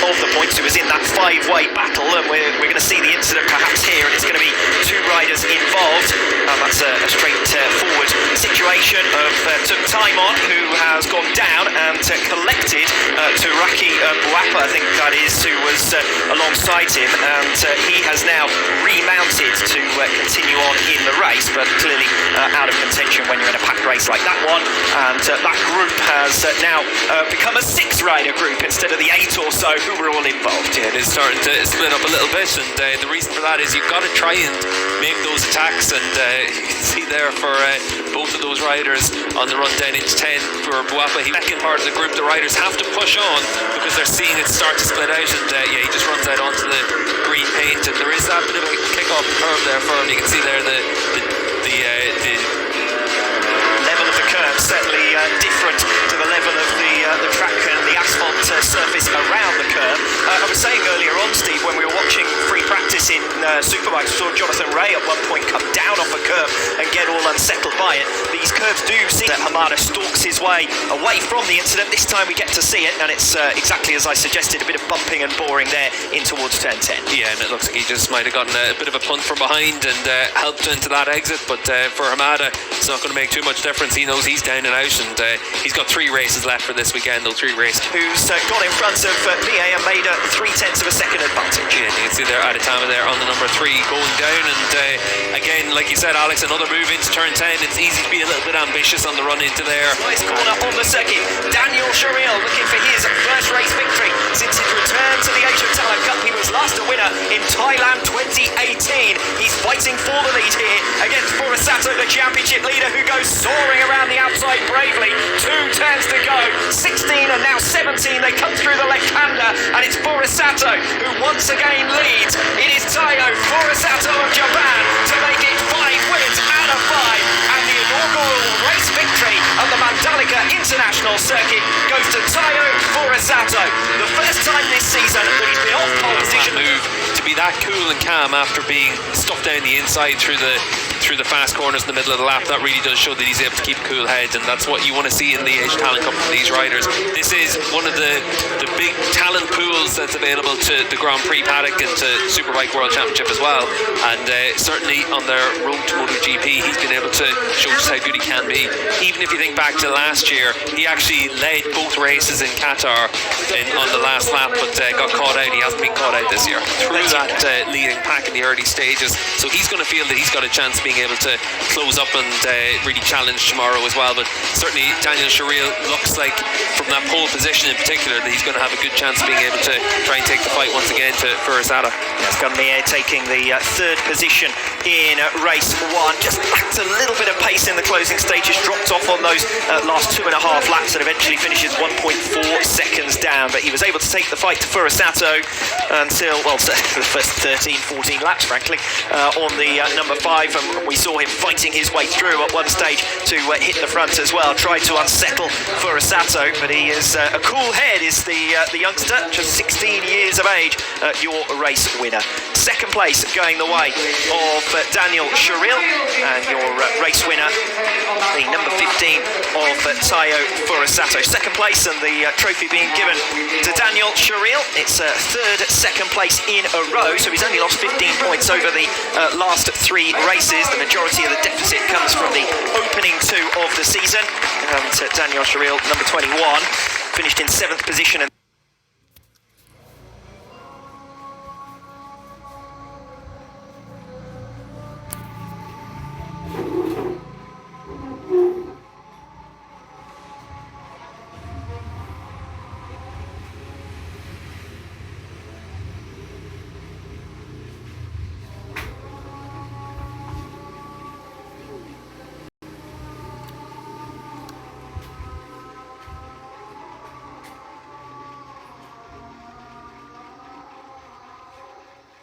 of the points, who was in that five-way battle, and we're going to see the incident perhaps here, and it's going to be two riders involved. That's a straightforward situation of took time on, who has gone down and collected Turaki Buapa, I think that is, who was alongside him, and he has now remounted to continue on in the race, but clearly out of contention when you're in a pack race like that one. And that group has now become a six-rider group instead of the 8 or so who were all involved. Yeah, it is starting to split up a little bit, and the reason for that is you've got to try and make those attacks, and you can see there for both of those riders on the run down into 10 for Buapa. He's second part of the group. The riders have to push on because they're seeing it start to split out, and yeah, he just runs out onto the green paint, and there is that bit of a kick off the curve there for him. You can see there the level of the curve certainly different to the level of the track and the asphalt surface around the curve. I was saying earlier on, Steve, when we were watching free practice in Superbikes, saw Jonathan Ray at one point come down off a curve and get all unsettled by it. These curves do seem that Hamada stalks his way away from the incident. This time we get to see it, and it's exactly as I suggested, a bit of bumping and boring there in towards turn 10. Yeah, and it looks like he just might have gotten a bit of a punt from behind and helped into that exit, but for Hamada, it's not going to make too much difference. He knows he's down and out, and he's got 3 races left for this weekend, though 3 races. Who's got in front of BA and made a 0.3 of a second advantage. Yeah, you can see there Aditama there on the number 3 going down, and again, like you said, Alex, another move into turn 10. It's easy to be a little bit ambitious on the run into there. Nice corner on the circuit. Daniel Sharil looking for his first race victory since his return to the Asian Talent Cup. He was last a winner in Thailand 2018. He's fighting for the lead here against Furusato, the championship leader, who goes soaring around the outside bravely. 2 turns to go. 16 and now 17. They come through the left-hander, and it's Furusato who once again leads. It is Taiyo Furusato of Japan to make it 5 wins out of 5, and the inaugural race victory at the Mandalika International Circuit goes to Taiyo Furusato. The first time this season that he's been off pole position. Move to be that cool and calm after being stuffed down the inside through the fast corners in the middle of the lap. That really does show that he's able to keep a cool head, and that's what you want to see in the Asian Talent Cup from these riders. This is one of the big talent pools that's available to the Grand Prix paddock and to Superbike World Championship as well, and certainly on their road to MotoGP he's been able to show just how good he can be. Even if you think back to last year, he actually led both races in Qatar on the last lap, but got caught out. He hasn't been caught out this year through that leading pack in the early stages, so he's going to feel that he's got a chance of being able to close up and really challenge tomorrow as well. But certainly Daniel Sharil looks like, from that pole position in particular, that he's going to have a good chance of being able to try and take the fight once again to Furusato. Yes, Gunmie taking the 3rd position in race 1. Just lacked a little bit of pace in the closing stages, dropped off on those last 2.5 laps, and eventually finishes 1.4 seconds down. But he was able to take the fight to Furusato until, well, the first 13, 14 laps, frankly, on the number 5, and we saw him fighting his way through at one stage to hit the front as well. Tried to unsettle Furusato, but he is a cool head, is the youngster, just 16 years of age, your race winner. Second place going the way of Daniel Sharil, and your race winner, the number 15 of Taiyo Furusato. Second place, and the trophy being given to Daniel Sharil. It's 3rd second place in a row, so he's only lost 15 points over the last 3 races. The majority of the deficit comes from the opening 2 of the season, and Daniel Sharil, number 21, finished in 7th position.